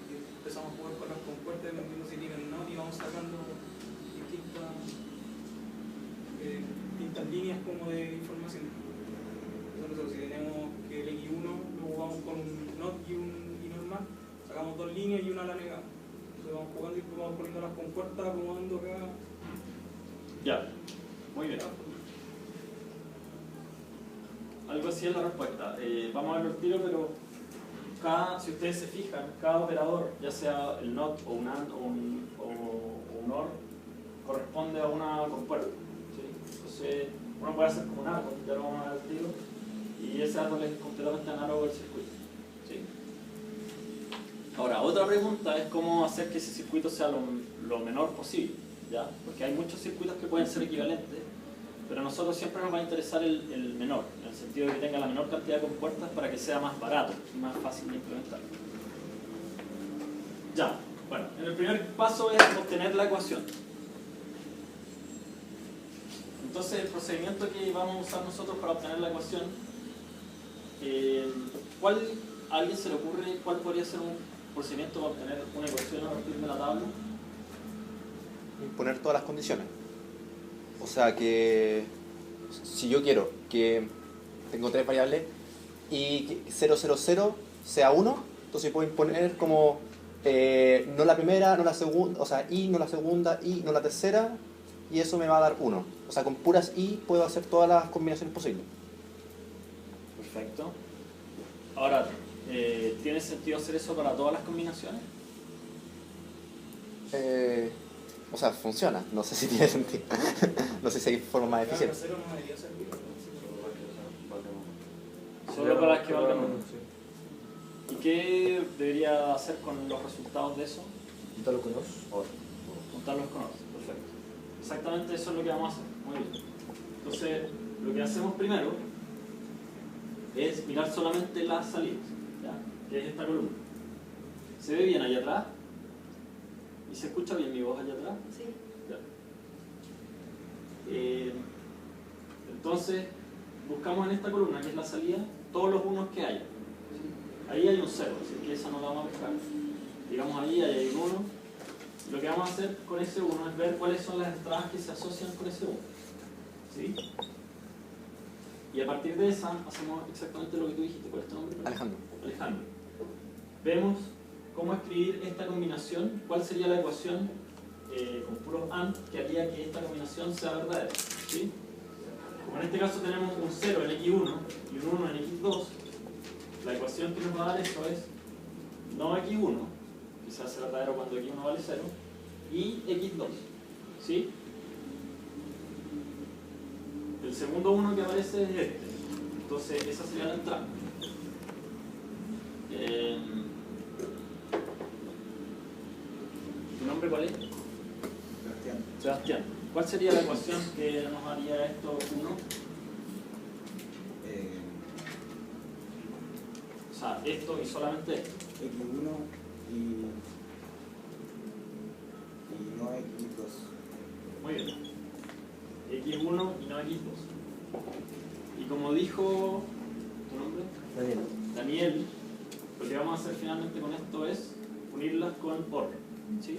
y empezamos a jugar con las compuertas dependiendo si tienen NOT y vamos sacando distintas líneas como de información. Entonces, si tenemos que el X1, luego vamos con un NOT y normal, sacamos dos líneas y una la negamos. Entonces vamos jugando y vamos poniendo las compuertas, acomodando acá. Ya, muy bien. Algo así es la respuesta. Vamos a ver el tiro, pero si ustedes se fijan, cada operador, ya sea el NOT o un AND o un OR, corresponde a una compuerta. ¿Sí? Entonces, uno puede hacer como un árbol, ya lo vamos a ver el tiro, y ese árbol es completamente análogo al circuito. ¿Sí? Ahora, otra pregunta es cómo hacer que ese circuito sea lo menor posible, ¿ya? Porque hay muchos circuitos que pueden ser equivalentes, pero a nosotros siempre nos va a interesar el menor, en el sentido de que tenga la menor cantidad de compuertas para que sea más barato y más fácil de implementar. Ya, bueno, en el primer paso es obtener la ecuación. Entonces, el procedimiento que vamos a usar nosotros para obtener la ecuación, ¿a alguien se le ocurre cuál podría ser un procedimiento para obtener una ecuación a partir de la tabla? Poner todas las condiciones. O sea que si yo quiero que tengo tres variables y que 0, 0, 0 sea 1, entonces puedo imponer como no la primera, no la segunda, o sea, y no la segunda, y no la tercera, y eso me va a dar 1. O sea, con puras y puedo hacer todas las combinaciones posibles. Perfecto. Ahora, ¿tiene sentido hacer eso para todas las combinaciones? O sea, funciona. No sé si tiene sentido. No sé si hay forma más eficiente. Cero no debería servir. Solo para las que valgan 1. ¿Y qué debería hacer con los resultados de eso? Juntarlo con dos. Juntarlos con otros. Perfecto. Exactamente eso es lo que vamos a hacer. Muy bien. Entonces, lo que hacemos primero es mirar solamente las salidas, ¿ya? Que es esta columna. ¿Se ve bien allá atrás? ¿Y se escucha bien mi voz allá atrás? Sí. Ya. Entonces, buscamos en esta columna, que es la salida, todos los unos que haya. ¿Sí? Ahí hay un 0, así que esa no la vamos a pescar. Digamos ahí hay un 1. Lo que vamos a hacer con ese 1 es ver cuáles son las entradas que se asocian con ese 1. ¿Sí? Y a partir de esa hacemos exactamente lo que tú dijiste. ¿Cuál es tu nombre? Alejandro. Alejandro. Vemos cómo escribir esta combinación, cuál sería la ecuación con puros AND que haría que esta combinación sea verdadera. ¿Sí? Como en este caso tenemos un 0 en X1 y un 1 en X2, la ecuación que nos va a dar eso es no X1, que se hace verdadero cuando X1 vale 0, y X2. ¿Sí? El segundo 1 que aparece es este. Entonces, esa sería la entrada. ¿Tu nombre cuál es? Sebastián. Sebastián. ¿Cuál sería la ecuación que nos haría esto 1? O sea, esto y solamente esto. X1 y no X2. Muy bien. X1 y no X2. Y como dijo tu nombre, Daniel, lo que vamos a hacer finalmente con esto es unirlas con OR. ¿Sí?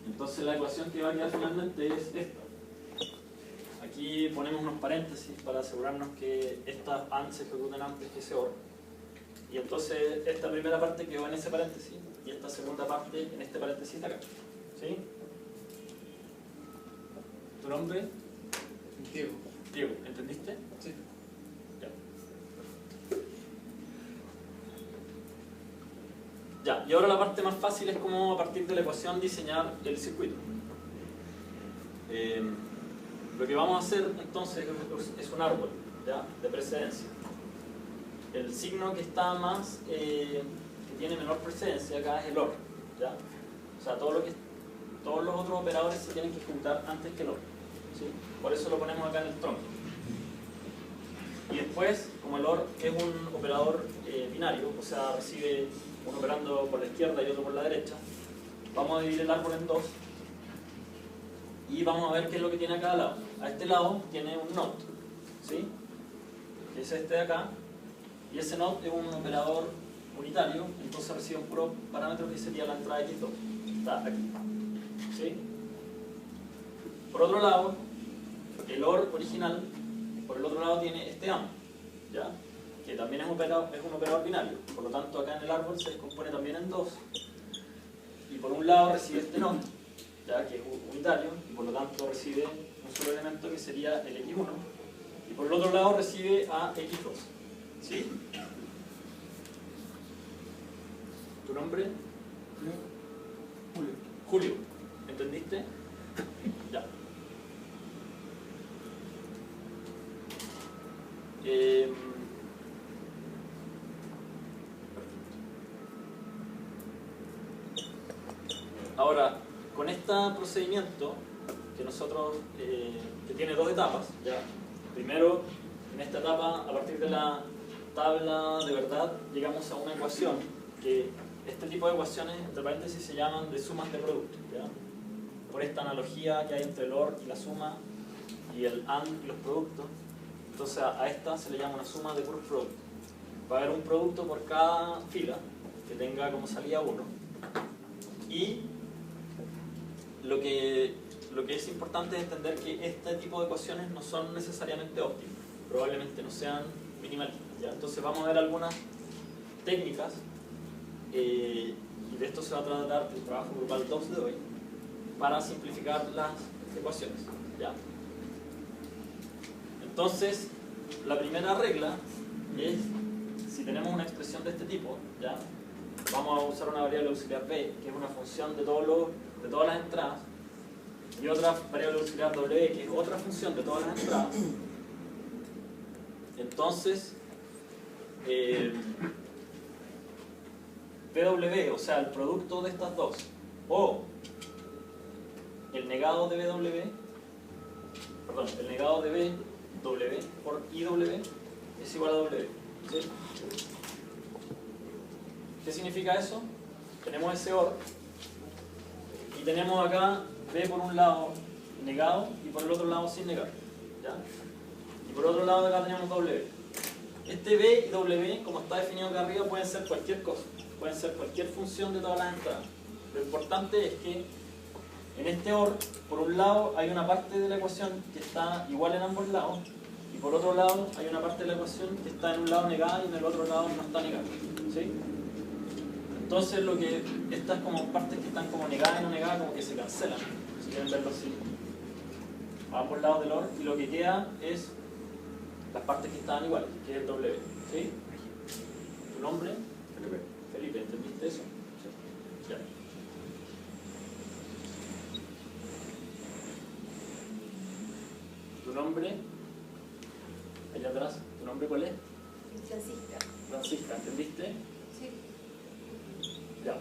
Entonces la ecuación que va a quedar finalmente es esta. Aquí ponemos unos paréntesis para asegurarnos que estas AND se ejecuten antes que ese OR. Y entonces esta primera parte quedó en ese paréntesis y esta segunda parte en este paréntesis de acá. ¿Sí? ¿Tu nombre? Diego. Diego, ¿entendiste? Sí. Ya, y ahora la parte más fácil es cómo a partir de la ecuación diseñar el circuito. Lo que vamos a hacer entonces es un árbol, ¿ya?, de precedencia. El signo que está más, que tiene menor precedencia acá es el OR, ¿ya? O sea, todos los otros operadores se tienen que ejecutar antes que el OR, ¿sí? Por eso lo ponemos acá en el tronco. Y después, como el OR es un operador binario, o sea, recibe uno operando por la izquierda y otro por la derecha, vamos a dividir el árbol en dos y vamos a ver qué es lo que tiene a cada lado. A este lado tiene un NOT, ¿sí?, que es este de acá, y ese NOT es un operador unitario, entonces recibe un puro parámetro que sería la entrada X2, está aquí, ¿sí? Por otro lado, el OR original, por el otro lado tiene este AND, ¿ya?, que también es un operador binario, por lo tanto acá en el árbol se descompone también en dos, y por un lado recibe este NOT, ya, que es unitario, y por lo tanto recibe un solo elemento que sería el X1, y por el otro lado recibe a X2, ¿sí? ¿Tu nombre? Julio. Julio, ¿entendiste? Ya. Ahora, con este procedimiento que nosotros, que tiene dos etapas, ¿ya? Primero, en esta etapa, a partir de la tabla de verdad, llegamos a una ecuación que este tipo de ecuaciones, entre paréntesis, se llaman de sumas de productos, ¿ya?, por esta analogía que hay entre el OR y la suma y el AND y los productos. Entonces a esta se le llama una suma de puros productos. Va a haber un producto por cada fila que tenga como salida 1, y lo que es importante es entender que este tipo de ecuaciones no son necesariamente óptimas, probablemente no sean minimalistas, ¿ya? Entonces vamos a ver algunas técnicas, y de esto se va a tratar el trabajo grupal 2 de hoy, para simplificar las ecuaciones, ¿ya? Entonces, la primera regla es, si tenemos una expresión de este tipo, ¿ya?, vamos a usar una variable auxiliar b, que es una función de todas las entradas, y otra variable auxiliar w, que es otra función de todas las entradas. Entonces, BW, o sea, el producto de estas dos, o el negado de BW, perdón, el negado de BW por IW es igual a W, ¿sí? ¿Qué significa eso? Tenemos ese OR y tenemos acá B por un lado negado y por el otro lado sin negar, ¿ya? Y por otro lado acá tenemos W. Este B y W, como está definido acá arriba, pueden ser cualquier cosa, pueden ser cualquier función de todas las entradas. Lo importante es que en este OR, por un lado hay una parte de la ecuación que está igual en ambos lados, y por otro lado hay una parte de la ecuación que está en un lado negada y en el otro lado no está negada, ¿sí? Entonces estas como partes que están como negadas y no negadas como que se cancelan, si quieren verlo así, a ambos lados del OR, y lo que queda es las partes que estaban iguales, que es el W, ¿sí? ¿Tu nombre? Felipe. Felipe, ¿entendiste eso? Sí. Ya. ¿Tu nombre? Allá atrás, ¿tu nombre cuál es? Francisca. Francisca, ¿entendiste? Sí. Ya.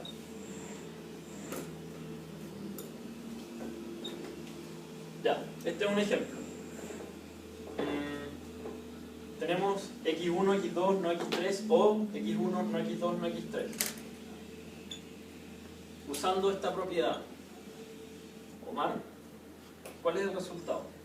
Ya, este es un ejemplo. Tenemos x1, x2, no x3, o x1, no x2, no x3. Usando esta propiedad, Omar, ¿cuál es el resultado?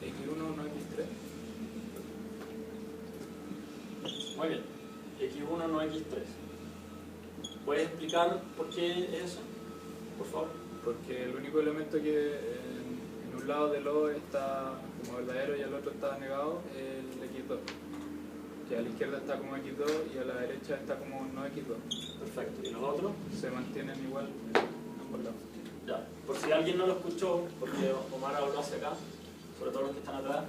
X1 no X3. Muy bien, x1 no x3. ¿Puedes explicar por qué es eso? Por favor. Porque el único elemento que en un lado del O está como verdadero y al otro está negado, el X2. Que a la izquierda está como X2 y a la derecha está como no X2. Perfecto. ¿Y los otros? Se mantienen igual en ambos lados. Ya. Por si alguien no lo escuchó, porque Omar habló hacia acá, sobre todo los que están atrás,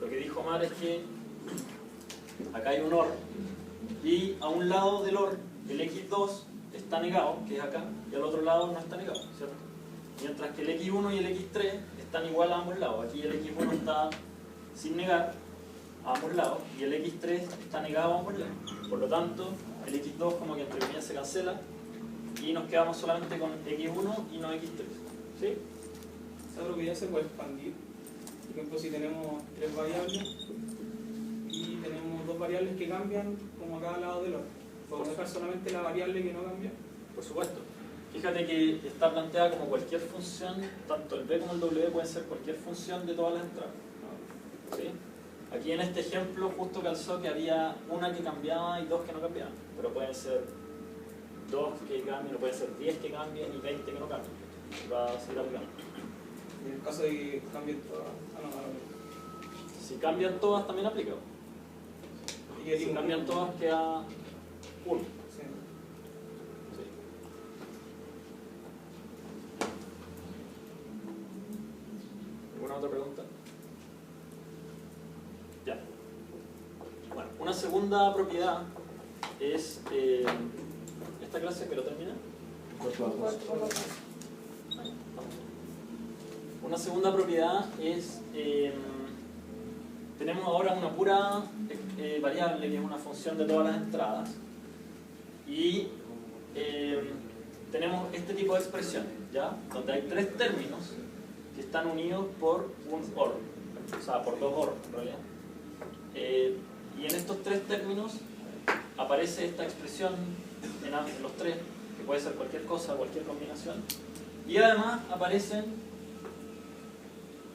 lo que dijo Omar es que acá hay un OR y a un lado del OR el X2 está negado, que es acá, y al otro lado no está negado, ¿cierto? Mientras que el X1 y el X3 están igual a ambos lados. Aquí el X1 está sin negar a ambos lados y el X3 está negado a ambos lados. Por lo tanto, el X2 como que entre comillas se cancela y nos quedamos solamente con X1 y no X3. ¿Sí? Esa propiedad se puede expandir. Por ejemplo, si tenemos 3 variables y tenemos 2 variables que cambian como a cada lado del otro, podemos dejar solamente la variable que no cambia. Por supuesto. Fíjate que está planteada como cualquier función, tanto el B como el W pueden ser cualquier función de todas las entradas. ¿Sí? Aquí en este ejemplo justo calzó que había una que cambiaba y 2 que no cambiaban, pero pueden ser 2 que cambien, o pueden ser 10 que cambien y 20 que no cambien. Va a seguir aplicando. En el caso de que cambien todas, Si cambian todas también aplica. Si cambian todas queda 1. ¿Alguna otra pregunta? Ya. Bueno, una segunda propiedad es esta clase que lo termina. Una segunda propiedad es tenemos ahora una pura variable que es una función de todas las entradas y tenemos este tipo de expresión, ¿ya? Donde hay 3 términos que están unidos por un OR, o sea, por 2 OR en realidad. Y en estos 3 términos aparece esta expresión en los 3, que puede ser cualquier cosa, cualquier combinación. Y además aparecen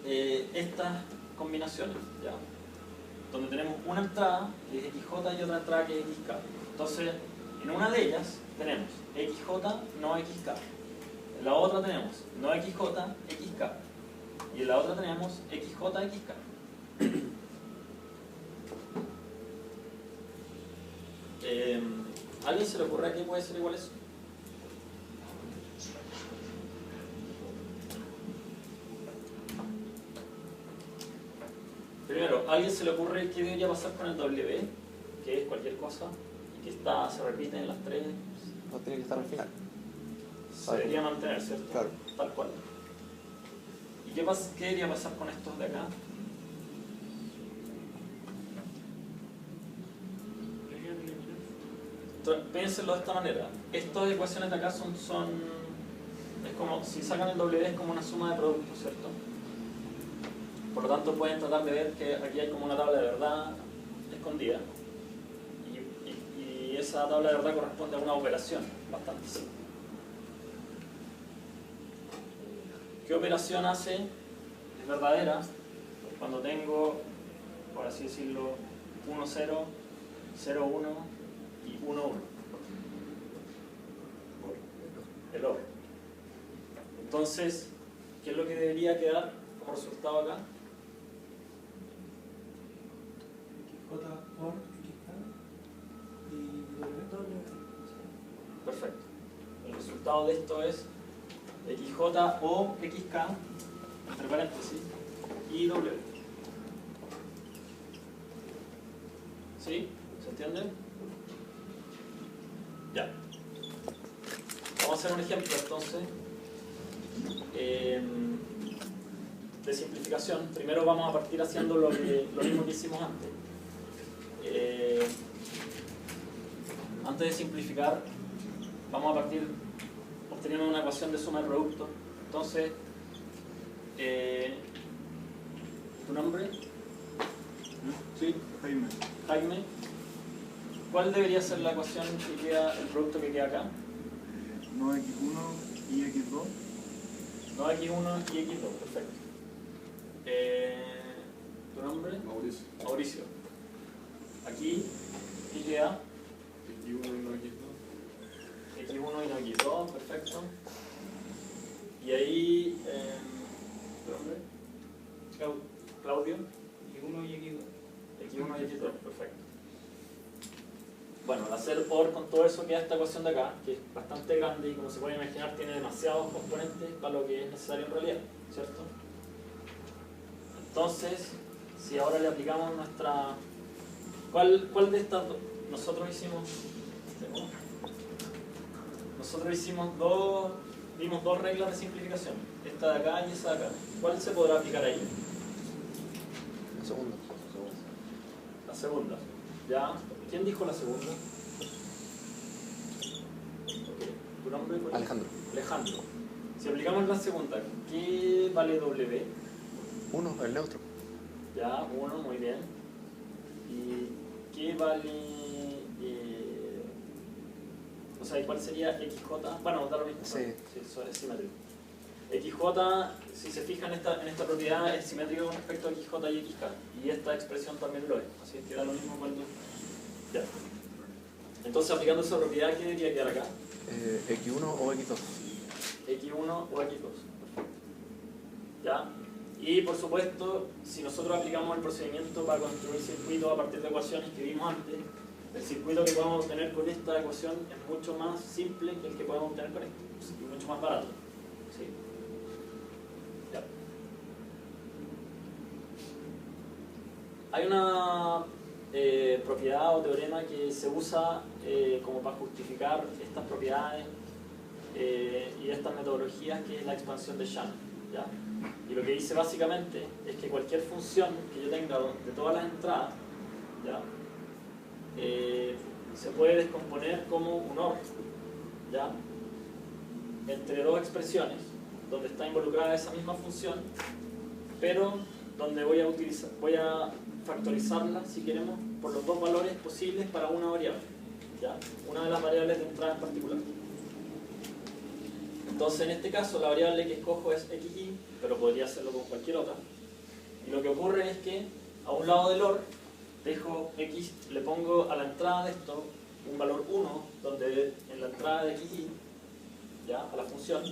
estas combinaciones, ¿ya? Donde tenemos una entrada que es XJ y otra entrada que es XK. Entonces, en una de ellas tenemos XJ no XK. En la otra tenemos no XJ, XK. Y en la otra tenemos XJ, XK. ¿A alguien se le ocurre que puede ser igual eso? Primero, ¿a alguien se le ocurre qué debería pasar con el W? Que es cualquier cosa y que se repite en las 3. No tiene que estar al final. Se debería mantener, ¿cierto? Claro. Tal cual. ¿Y qué debería pasar con estos de acá? Piénsenlo de esta manera. Estas ecuaciones de acá son es como, si sacan el W es como una suma de productos, ¿cierto? Por lo tanto pueden tratar de ver que aquí hay como una tabla de verdad escondida. Y esa tabla de verdad corresponde a una operación bastante simple. ¿Qué operación hace? Es verdadera cuando tengo, por así decirlo, 1, 0, 0, 1 y 1, 1. El OR. Entonces, ¿qué es lo que debería quedar como resultado acá? XJ, OR, XK y W. Perfecto. El resultado de esto es XJ o XK, entre paréntesis, y W. ¿Sí? ¿Se entiende? Ya. Vamos a hacer un ejemplo entonces de simplificación. Primero vamos a partir haciendo lo mismo que hicimos antes. Antes de simplificar, vamos a partir obteniendo una ecuación de suma de productos. Entonces, ¿tu nombre? Sí, Jaime. Jaime. ¿Cuál debería ser la ecuación que queda, el producto que queda acá? No X1 y X2. No X1 y X2, perfecto. ¿Tu nombre? Mauricio. Mauricio. Aquí, ¿qué queda? X1 y no X2. X1 y no X2, perfecto. Y ahí, ¿tu nombre? Claudio. Y1 y X2. X1 y X2, perfecto. Bueno, al hacer OR con todo eso queda esta ecuación de acá, que es bastante grande y como se puede imaginar tiene demasiados componentes para lo que es necesario en realidad, ¿cierto? Entonces, si ahora le aplicamos nuestra... ¿Cuál de estas dos? Nosotros hicimos vimos dos reglas de simplificación, esta de acá y esa de acá. ¿Cuál se podrá aplicar ahí? La segunda. La segunda. ¿Ya? ¿Quién dijo la segunda? Okay. ¿Tu nombre? Alejandro. Alejandro. Si aplicamos la segunda, ¿qué vale W? 1, el neutro. Ya, 1, muy bien. ¿Y qué vale? O sea, ¿cuál sería XJ? Bueno, da lo mismo. Sí. Sí, eso es simétrico. XJ, si se fijan en esta propiedad, es simétrico con respecto a XJ y XK. Y esta expresión también lo es. Así es que da lo mismo cuando... Ya. Entonces, aplicando esa propiedad, ¿qué debería quedar acá? X1 o X2. X1 o X2. ¿Ya? Y por supuesto, si nosotros aplicamos el procedimiento para construir circuitos a partir de ecuaciones que vimos antes, el circuito que podemos obtener con esta ecuación es mucho más simple que el que podemos obtener con esto, y mucho más barato. ¿Sí? Ya. Hay una propiedad o teorema que se usa como para justificar estas propiedades y estas metodologías, que es la expansión de Shannon, ¿ya? Y lo que dice básicamente es que cualquier función que yo tenga de todas las entradas, ¿ya? Se puede descomponer como un OR, ¿ya? Entre dos expresiones donde está involucrada esa misma función, pero donde voy a factorizarla, si queremos, por los dos valores posibles para una variable, ¿ya? Una de las variables de entrada en particular. Entonces, en este caso, la variable que escojo es xy, pero podría hacerlo con cualquier otra. Y lo que ocurre es que a un lado del OR dejo x, le pongo a la entrada de esto un valor 1, donde en la entrada de xy, ¿ya? A la función,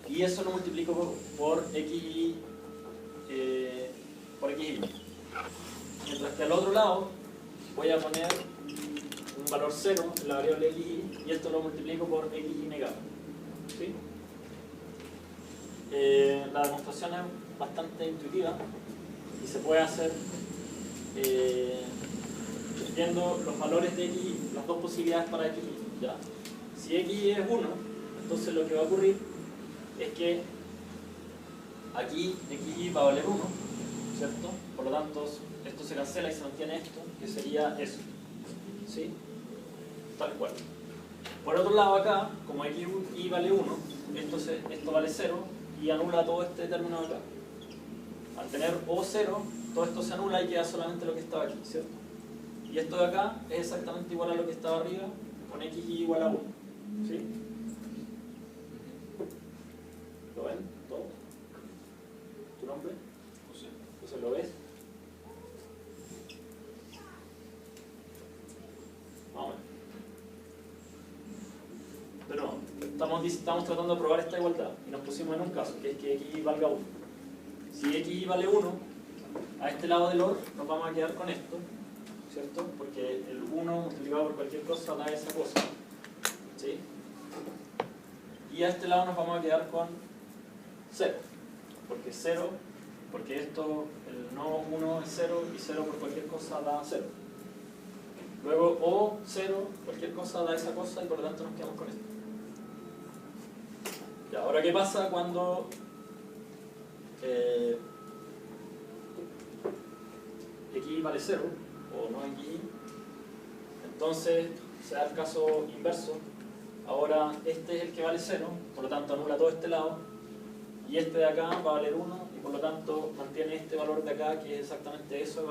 y eso lo multiplico por xy, mientras que al otro lado voy a poner un valor 0 en la variable xy, y esto lo multiplico por xy negado. ¿Sí? La demostración es bastante intuitiva y se puede hacer viendo los valores de xy, las dos posibilidades para xy, ¿ya? Si xy es 1, entonces lo que va a ocurrir es que aquí xy va a valer 1, ¿cierto? Por lo tanto, esto se cancela y se mantiene esto, que sería eso, ¿sí? Tal cual. Por otro lado acá, como xy vale 1, esto vale 0 y anula todo este término de acá. Al tener O0, todo esto se anula y queda solamente lo que estaba aquí, ¿cierto? Y esto de acá es exactamente igual a lo que estaba arriba, con xy igual a 1, ¿sí? ¿Lo ven? ¿Todo? ¿Tu nombre? José. José, ¿lo ves? Vamos a ver. Pero estamos tratando de probar esta igualdad y nos pusimos en un caso, que es que xy valga 1. Si xy vale 1, a este lado del OR nos vamos a quedar con esto, ¿cierto? Porque el 1 multiplicado por cualquier cosa da esa cosa, ¿sí? Y a este lado nos vamos a quedar con 0, porque esto, el no 1 es 0 y 0 por cualquier cosa da 0. Luego O 0, cualquier cosa da esa cosa y por lo tanto nos quedamos con esto. Ya, ahora, ¿qué pasa cuando xy vale 0 o no xy? Entonces se da el caso inverso. Ahora este es el que vale 0, por lo tanto anula todo este lado, y este de acá va a valer 1 y por lo tanto mantiene este valor de acá, que es exactamente eso.